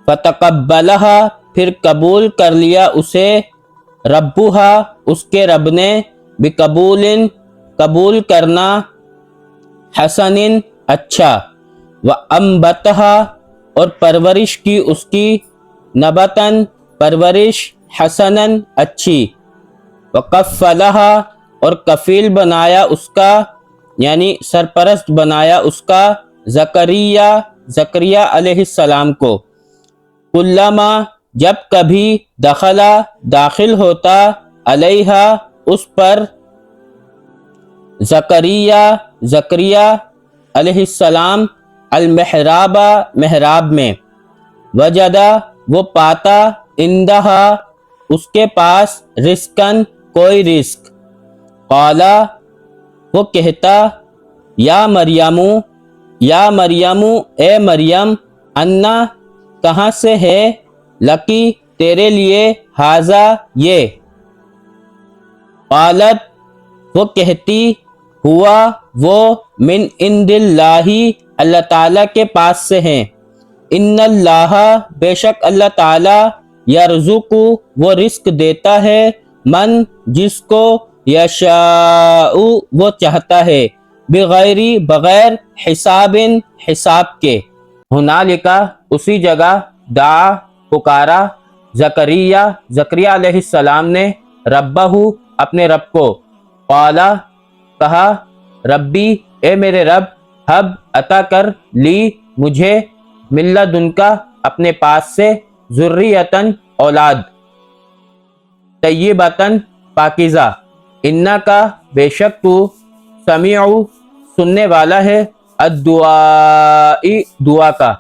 فتقبلہا پھر قبول کر لیا اسے، ربہا اس کے رب نے، بقبول قبول کرنا، حسن اچھا، وانبتہا اور پرورش کی اس کی، نبتن پرورش، حسنن اچھی، وکفلہا اور کفیل بنایا اس کا یعنی سرپرست بنایا اس کا، زکریا علیہ السلام کو، کلما جب کبھی دخلا داخل ہوتا، علیہا اس پر، زکریا علیہ السلام، المحراب محراب میں، وجدا وہ پاتا، عندہا اس کے پاس، رزقن کوئی رزق، قالا وہ کہتا، یا مریم اے مریم، انا کہاں سے ہے، لکی تیرے لیے، ہاذا یہ، قالت وہ کہتی، ہوا وہ، من عند اللہ اللہ تعالیٰ کے پاس سے ہیں، ان اللہ بے شک اللہ تعالیٰ، یرزق وہ رزق دیتا ہے، من جس کو، یشاء وہ چاہتا ہے، بغیر حساب حساب کے، ہنالکا اسی جگہ، دعا پکارا، زکریا علیہ السلام نے، ربہ اپنے رب کو، قالا کہا، ربی اے میرے رب، حب عطا کر، لی مجھے، من لدنکا اپنے پاس سے، ذریتن اولاد، طیبتن پاکیزہ، انکا بے شک تو، سمیع سننے والا ہے، الدعاء دعا کا،